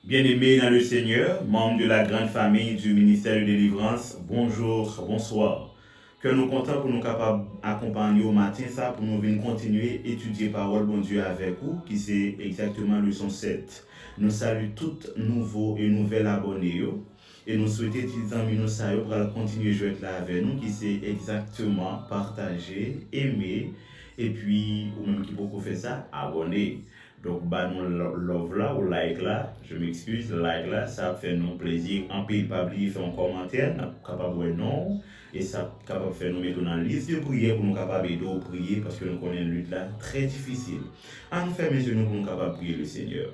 Bien-aimés dans le Seigneur, membres de la grande famille du ministère de délivrance, bonjour, bonsoir. Que nous comptons pour nous capables d'accompagner au matin ça, pour nous venir continuer à étudier parole bon Dieu avec vous, qui c'est exactement leçon 7. Nous saluons tous nouveaux et nouvelles abonnés et nous souhaitons que les amis nous saluent pour continuer à jouer là avec nous, qui c'est exactement partager, aimer, et puis, ou même qui peut faire ça, abonner. Donc, bah, nous love là ou like là, je m'excuse, like là, ça fait nous plaisir. En pays, pas oublier, faire un commentaire, nous capable de non, et ça capable de faire nous mettre dans la liste de prière pour nous capable de prier parce que nous connaissons une lutte là très difficile. En fait, mes genoux pour nous capable de prier le Seigneur.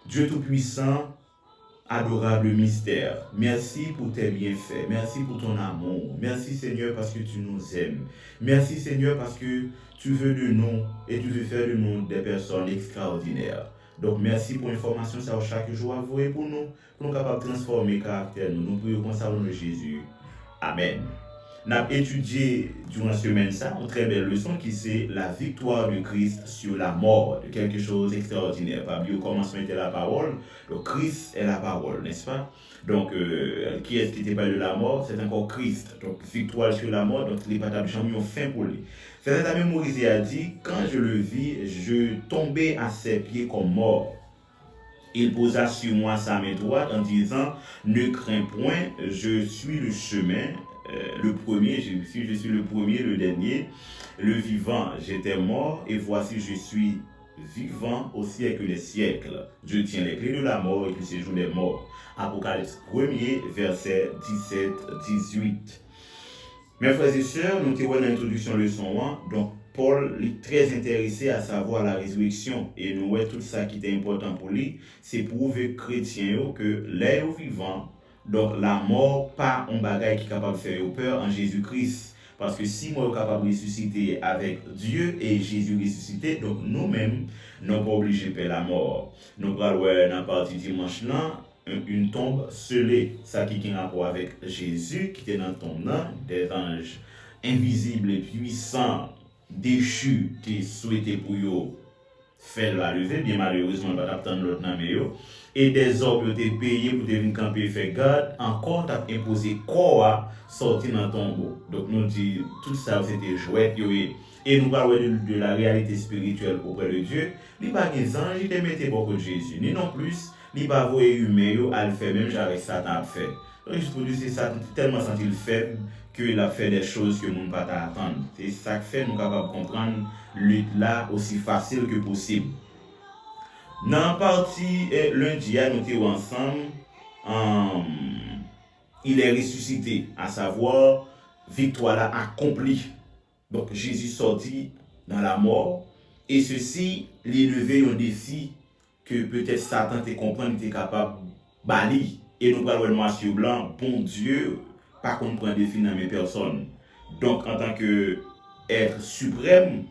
Dieu Tout-Puissant, adorable mystère, merci pour tes bienfaits, merci pour ton amour, merci Seigneur parce que tu nous aimes, merci Seigneur parce que tu veux de nous et tu veux faire de nous des personnes extraordinaires. Donc merci pour l'information ça chaque jour avoué pour nous capables de transformer le caractère, nous prions comme ça au nom de Jésus. Amen. Nous avons étudié durant la semaine ça, une très belle leçon qui c'est la victoire de Christ sur la mort, de quelque chose d'extraordinaire. Fabio, au commencement était la parole, donc Christ est la parole, n'est-ce pas? Donc, qui est-ce qui était pas de la mort? C'est encore Christ. Donc, victoire sur la mort, donc les patates jamais ont fin pour lui. C'est ça même Moïse a dit, quand je le vis, je tombais à ses pieds comme mort. Il posa sur moi sa main droite en disant, ne crains point, je suis le chemin, le premier, je suis le premier, le dernier, le vivant. J'étais mort et voici je suis vivant au siècle des siècles. Je tiens les clés de la mort et du séjour des morts. Apocalypse 1er, verset 17-18. Mes frères et sœurs, nous avons l'introduction leçon 1, donc Paul est très intéressé à savoir la résurrection et nous voyons tout ça qui est important pour lui, c'est prouver chrétien que l'air vivant, donc la mort, pas un bagage qui est capable de faire peur en Jésus-Christ. Parce que si moi, je suis capable de ressusciter avec Dieu et Jésus ressuscité, donc nous-mêmes, nous sommes pas obligés de perdre la mort. Nous allons dans la partie dimanche là, une tombe scellée, ça qui a un rapport avec Jésus, qui était dans la tombe là, des anges invisibles et puissants, déchus, qui souhaitaient pour eux faire la levée, bien malheureusement, pas attendre l'autre nom, et des hommes qui étaient payés pour venir camper faire garde, encore t'as imposé quoi sortir dans le tombeau. Donc nous dit tout ça c'était jouet et nous parlons de la réalité spirituelle auprès de Dieu. Il n'y a pas des anges qui te mettent beaucoup de Jésus, ni non plus, il n'y a pas de humain à le faire même avec Satan a fait. Donc je peux dire c'est Satan tellement senti faible qu'il a fait des choses que nous ne pas attendre. C'est ça qui fait nous capables de comprendre lutte là aussi facile que possible. Dans la partie lundi, nous étions ensemble, il est ressuscité, à savoir, victoire là accomplie. Donc Jésus sortit dans la mort, et ceci, les lever un défi que peut-être Satan te comprendre, était capable de balayer. Et nous parlons de noir sur blanc, bon Dieu, pas qu'on prend défi dans mes personnes. Donc en tant que être suprême,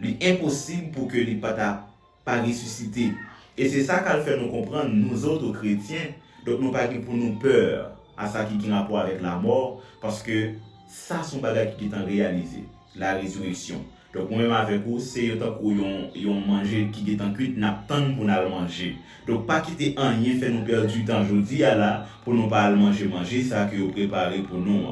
il est impossible pour que les pas ressusciter. Et c'est ça qu'elle fait nous comprendre, nous autres chrétiens, donc nous pas pour nous peur à ça qui a rapport avec la mort, parce que ça sont bagages qui est en réalisé, la résurrection. Donc moi-même avec vous, c'est autant qu'on manger qui est en cuite, n'a pas pour nous manger. Donc pas quitter rien fait nous perdre du temps aujourd'hui là pour nous pas manger ça que vous préparé pour nous.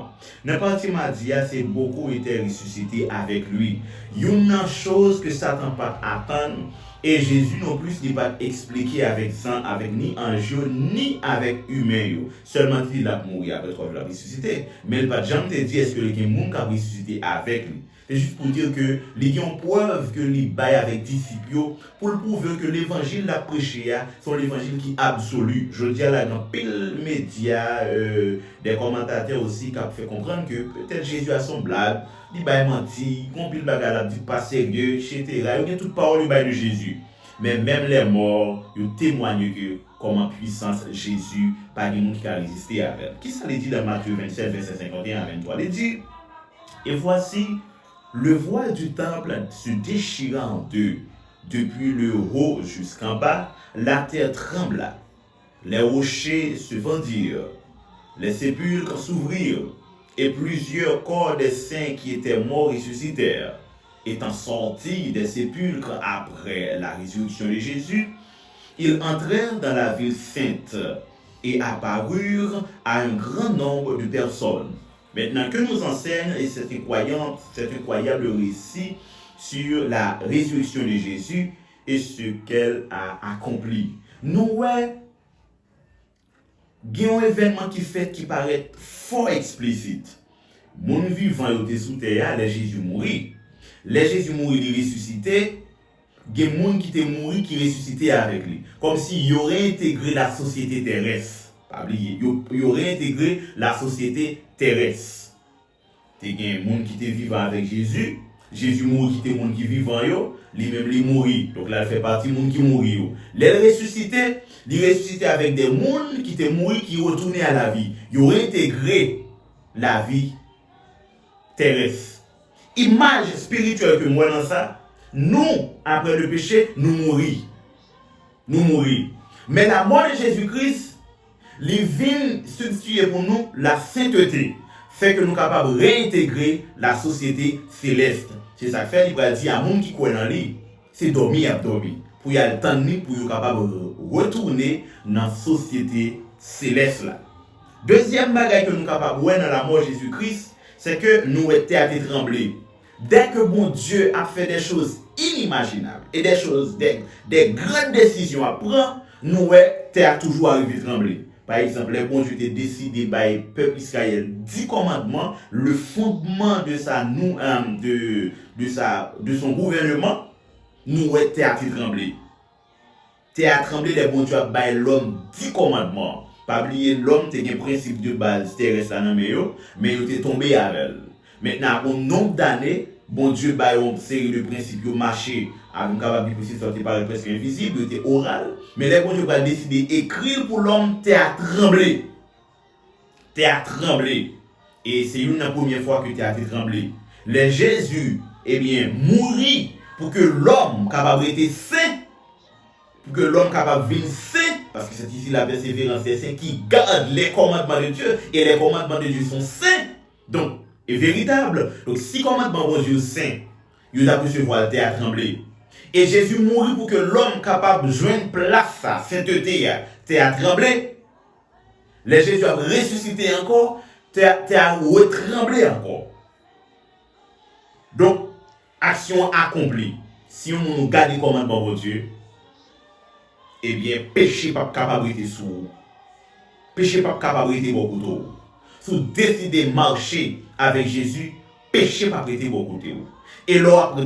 N'importe m'a dit c'est beaucoup été ressuscité avec lui. Une chose que Satan pas attendre et Jésus non plus n'est pas expliqué avec ça, avec ni ange, ni avec humain. Seulement il a mouru après 3 jours, il a ressuscité. Mais il n'a pas jamais dit est-ce que le monde a ressuscité avec lui. C'est juste pour dire que les gens preuve que les bail avec disciples pour le prouver que l'évangile l'a prêché sont l'évangile qui est absolu. Je dis à la dans pile médias, des commentateurs aussi qui ont fait comprendre que peut-être Jésus a son blague, il bail menti, compile bagarre dit pas sérieux, etc. Il y a toute parole de Jésus. Mais même les morts, ils témoignent que comment puissance Jésus, pas de monde qui a résisté à elle. Qui ça les dit dans Matthieu 27, verset 51 à 23? Il dit, et voici le voile du temple se déchira en deux, depuis le haut jusqu'en bas, la terre trembla, les rochers se fendirent, les sépulcres s'ouvrirent, et plusieurs corps des saints qui étaient morts ressuscitèrent. Étant sortis des sépulcres après la résurrection de Jésus, Ils entrèrent dans la ville sainte et apparurent à un grand nombre de personnes. Maintenant, que nous enseigne et cet incroyable récit sur la résurrection de Jésus et ce qu'elle a accompli. Nous, ouais, il y a un événement qui paraît fort explicite. Mon vivant était sous terre, les Jésus mourit. Les Jésus mourit, il ressuscité. Il y a des gens qui étaient morts, qui ressuscité avec lui. Comme s'il aurait intégré la société terrestre. Pas oublier, il aurait intégré la société terrestre. Il y a des gens qui étaient vivants avec Jésus. Jésus mourit, qui était monde qui vivant, lui-même il mourit. Donc là, il fait partie des gens qui mourit. Les ressuscités, il ressuscité avec des gens qui étaient morts, qui retournaient à la vie. Ils auraient intégré la vie terrestre. Image spirituelle que moi dans ça, nous, après le péché, nous mourons. Nous mourons. Mais la mort de Jésus-Christ, il vient substituer pour nous la sainteté, fait que nous sommes capables de réintégrer la société céleste. C'est ça que fait, il va dire à monde qui croit dans lui, c'est dormir à dormir. Pour y aller temps pour être capable de retourner dans la société céleste là. Deuxième bagage que nous sommes capables de voir dans la mort de Jésus-Christ, c'est que nous étions à trembler. Dès que bon Dieu a fait des choses inimaginables et des grandes décisions à prendre, nous étions toujours arrivé à trembler. Par exemple, le bon Dieu a décidé par le peuple Israël 10 commandements, le fondement de son gouvernement, nous étions à trembler. Tu as tremblé les bon Dieu a baillé l'homme 10 commandements. Pas oublier l'homme te un principe de base terrestre là mais il est tombé avec. Maintenant, au nombre d'années, bon Dieu baille une série de principes qui marché avec une capacité de sortir par presque invisible, il était oral, mais les bon Dieu va décider d'écrire pour l'homme, tu as tremblé. Tu as tremblé. Et c'est une première fois que tu as tremblé. Les Jésus, eh bien, mourit pour que l'homme capable d'être saint, pour que l'homme capable de vivre saint, parce que c'est ici la persévérance des saints qui garde les commandements de Dieu, et les commandements de Dieu sont saints, donc, et véritables. Donc, si commandements de Dieu sont saints, il a pu se voir à trembler. Et Jésus mourit pour que l'homme capable de joindre place à sainteté, à trembler. Les Jésus a ressuscité encore, à retrembler encore. Donc, action accomplie. Si on nous garde les commandements de Dieu, eh bien, péché pas capable de sous. Péché pas capable de beaucoup de. Si vous décidez de marcher avec Jésus, péché pas prêter beaucoup de. Et l'or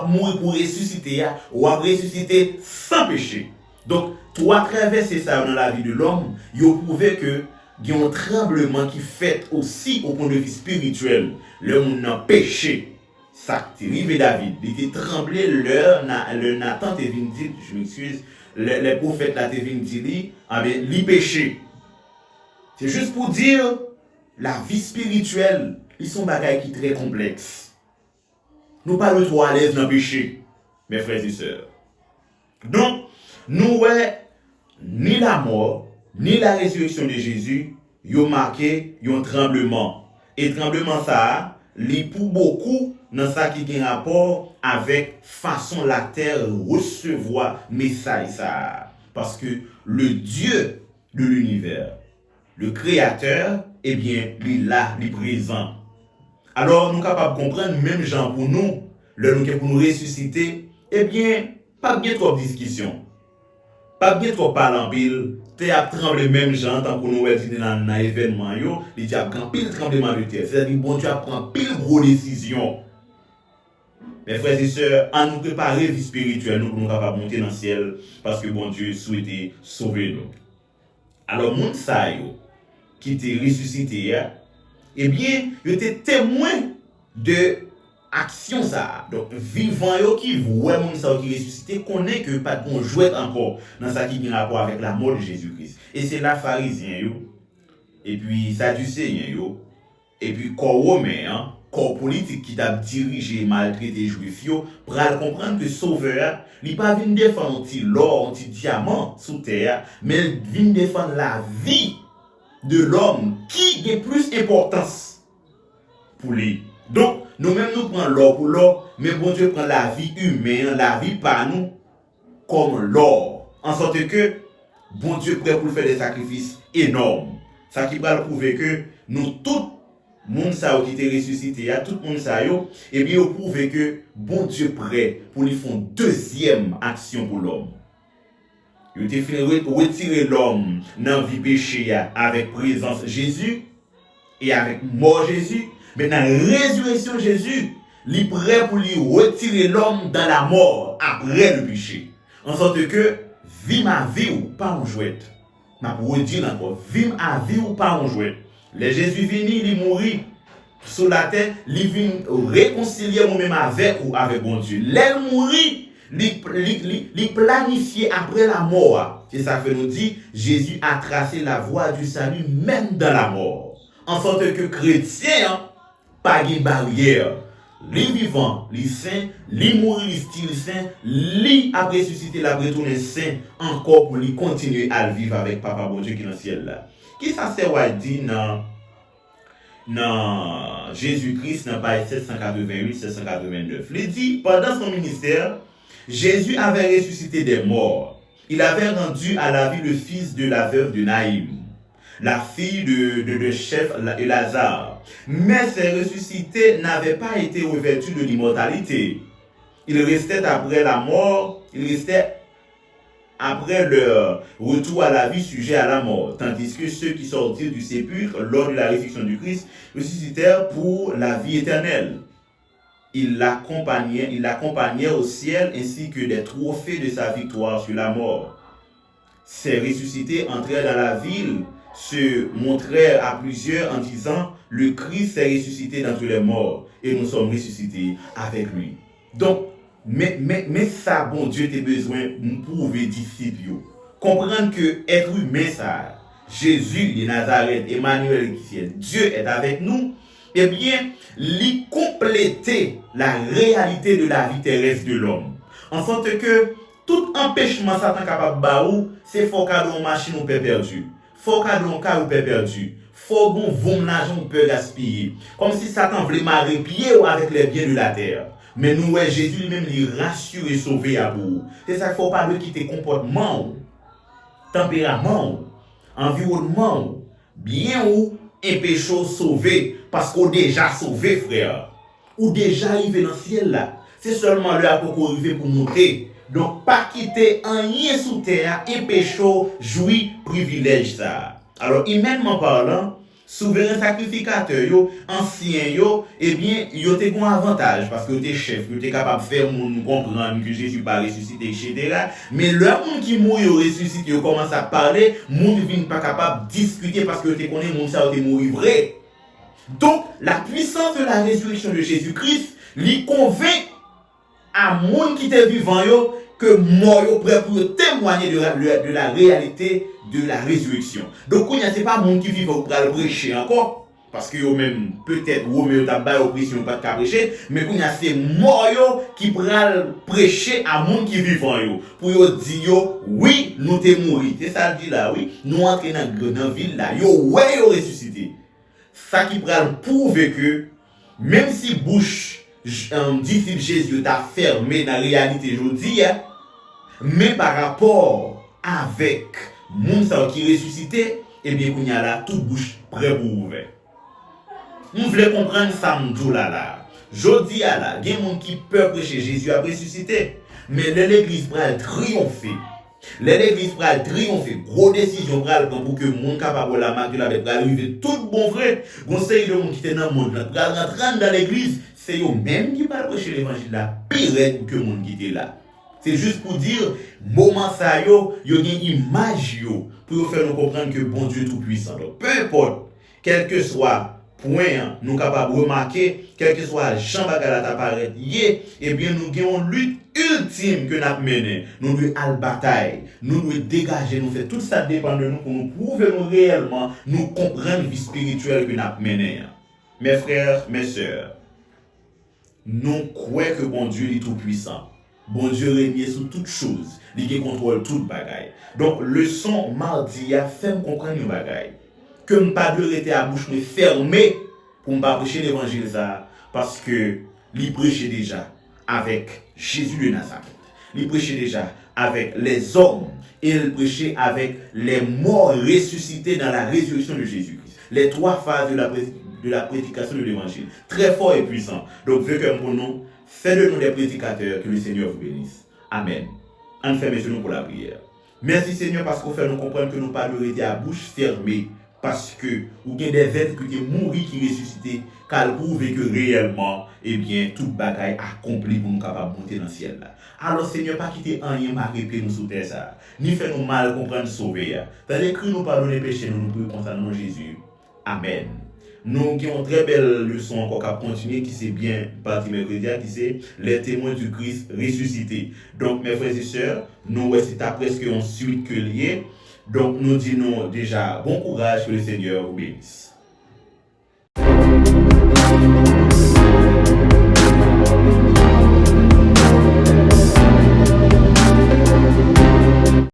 mourir pour ressusciter, ou ressusciter sans péché. Donc, toi traverser ça dans la vie de l'homme, il a prouvé que il y a un tremblement qui fait aussi au point de vue spirituel. L'homme n'a péché. Ça, c'est arrivé David. Il était tremblé, le Nathan te venu dire, je m'excuse, les prophètes là te venu dire, il péché. C'est juste pour dire, la vie spirituelle, ils sont bagailles qui très complexes. Nous parlons trop à l'aise dans le péché, mes frères et sœurs. Donc, nous, ni la mort, ni la résurrection de Jésus, ils ont marqué un tremblement. Et tremblement ça, li pour beaucoup, dans ça qui a un rapport avec façon la terre recevoir message ça. Parce que le Dieu de l'univers, le créateur, eh bien, il est là, il est présent. Alors, nous sommes capables de comprendre, même gens pour nous, pour nous ressusciter, eh bien, pas bien trop de discussion. Pas bien trop parler en pile. Tu as tremblé même gens, tant que nous sommes dans un événement, il y a un pile tremblement de terre. C'est-à-dire, bon, tu prends pile gros décision. Mes frères et sœurs, à nous préparer vie spirituelle, nous sommes capables de monter dans le ciel, parce que bon Dieu souhaitait sauver nous. Alors, moun sa yo, qui était ressuscité, eh bien, il était témoin de action ça. Donc, vivant yo qui voit moun sa qui ressuscité, connaît que pas de bon jouet encore dans ça qui a rapport avec la mort de Jésus-Christ. Et c'est la pharisien yo, et puis sadducéen yo, et puis corps romain, corps politique qui t'a dirigé, maltraité juif yo, pour comprendre que sauveur, il pas vient défendre un petit l'or, un petit diamant sous terre, mais il vient défendre la vie de l'homme qui a plus d'importance pour lui. Donc, nous-mêmes nous prenons l'or pour l'or, mais bon Dieu prend la vie humaine, la vie par nous, comme l'or. En sorte que, bon Dieu prêt pour faire des sacrifices énormes. Ça qui va prouver que nous, tout le monde qui était ressuscité, tout le monde et bien, prouver que bon Dieu prêt pour lui faire une deuxième action pour l'homme. Il était fait retirer l'homme dans la vie péché avec présence Jésus et avec mort Jésus. Mais dans la résurrection Jésus, il est prêt pour lui retirer l'homme dans la mort après le péché. En sorte que, vie ma vie ou pas en jouette. Je vais vous dire encore, vie ma vie ou pas en jouette. Le Jésus venu, il mourit sur la terre, il vient réconcilier moi-même avec ou avec bon Dieu. L'aile mourit, il planifié après la mort. C'est ça que nous dit, Jésus a tracé la voie du salut même dans la mort. En sorte que chrétien, pas de barrière. Les vivants, les saints, les mourir, les style saints, les après ressusciter, la retourner saint, encore pour lui continuer à vivre avec Papa bon Dieu qui est dans le ciel là. Qui ça c'est dit dans Jésus-Christ, dans page 788-789. Il dit, pendant son ministère, Jésus avait ressuscité des morts. Il avait rendu à la vie le fils de la veuve de Naïm, la fille de chef et Lazare. Mais ces ressuscités n'avaient pas été revêtus de l'immortalité. Ils restaient après la mort, ils restaient après leur retour à la vie sujet à la mort, tandis que ceux qui sortirent du sépulcre lors de la résurrection du Christ ressuscitèrent pour la vie éternelle. Ils l'accompagnaient au ciel ainsi que des trophées de sa victoire sur la mort. Ces ressuscités entrèrent dans la ville, se montrèrent à plusieurs en disant, le Christ s'est ressuscité d'entre les morts et nous sommes ressuscités avec lui. Donc, mais ça, bon Dieu, t'as besoin de prouver disciples. Comprendre que être humain, ça, Jésus de Nazareth, Emmanuel qui est Dieu est avec nous, eh bien, lui compléter la réalité de la vie terrestre de l'homme. En sorte que tout empêchement Satan capable de baou, c'est faut cadeau une machine ou perdu. Faut cadeau un car ou perdu. Faut bon vom l'argent ou peut gaspiller. Comme si Satan voulait marrer pied avec les biens de la terre. Mais nous, Jésus lui-même, il rassure et sauver à bout. C'est ça qu'il faut pas de quitter comportement, tempérament, environnement, bien ou un péché sauvé, parce qu'on déjà sauvé, frère. Ou déjà arrivé dans le ciel là. C'est seulement là pour arriver pour monter. Donc, pas quitter un rien sous terre, un péché, jouir, privilège ça. Alors, humainement parlant, souverain sacrificateur, yo, ancien, yo, eh bien, yo te un avantage parce que t'es chef, yo t'es capable de faire moun comprendre que Jésus pas ressuscité, etc. Mais le monde qui mourit ressuscité, yo commence à parler, moun vient pas capable de discuter parce que t'es connaît moun ça te mourir vrai. Donc, la puissance de la résurrection de Jésus-Christ, lui convainc à moun qui était vivant, yo, que mort yo prêt pour témoigner de la réalité de la résurrection. Donc, il n'y a pas de monde qui vit pour le prêcher encore, parce que yo même peut-être Roméo t'a au pression pas de prêcher, mais il y a ces morts qui pral prêcher à monde qui vivant yo pour yo dire yo oui, nous t'es mouru. C'est ça dit là oui, nous entrer dans ville là, yo ouais yo ressuscité. Ça qui pral prouver que même si bouche disciple Jésus t'a fermé dans la réalité aujourd'hui, mais par rapport avec moun sa qui ressuscité, eh bien qu'on y a là toute bouche prêt pour ouvrir. Nous voulons comprendre ça m'dou là. Jodi a là, gen moun qui peut prêcher Jésus a ressuscité, mais l'église pral triompher. L'église pral triompher, gros décision pral pour que moun capable la marque de la bête pral arriver tout bon vrai. Conseil de moun qui était dans le monde là, pral rentrer dans l'église, c'est eux même qui pral prêcher l'évangile là, pire que moun qui était là. C'est juste pour dire, moment ça yo gen image yo pour faire nous comprendre que bon Dieu tout puissant. Donc peu importe, quel que soit point nous capables de remarquer, quel que soit Jean Bagalat apparaître eh bien nous avons une lutte ultime que nous avons menée. Nous devons aller bataille, nous devons dégager, nous faire tout ça dépend de nous pour nous prouver nous réellement, nous comprendre la vie spirituelle que nous avons menée. Mes frères, mes sœurs, nous croyons que bon Dieu est tout puissant. Bon Dieu règne sur toutes choses, il contrôle toute bagaille. Donc leçon mardi a fait me comprendre une bagaille. Que me pas de rester à bouche fermée pour me pas prêcher l'évangile ça parce que il prêchait déjà avec Jésus de Nazareth. Il prêchait déjà avec les hommes et il prêchait avec les morts ressuscités dans la résurrection de Jésus-Christ. Les trois phases de la prédication de l'évangile. Très fort et puissant. Donc, veux que pour nous, faites de nous des prédicateurs, que le Seigneur vous bénisse. Amen. En fait, messieurs, nous pour la prière. Merci Seigneur parce qu'on fait nous comprendre que nous pas de rester à bouche fermée parce que ou bien des êtres qui étaient morts qui ressuscités car prouve que réellement eh bien toute bagaille accomplie pour nous capable monter dans le ciel là. Alors Seigneur pas quitter rien marquer nous sous terre ça ni faire nous mal comprendre sauver. Tandis que nous pardonner péché nous prions concernant Jésus. Amen. Nous avons une très belle leçon encore à continuer qui c'est bien partie mercredi qui c'est les témoins du Christ ressuscité. Donc mes frères et sœurs, nous c'est presque ensuite que lié. Donc nous disons déjà bon courage que le Seigneur vous bénisse.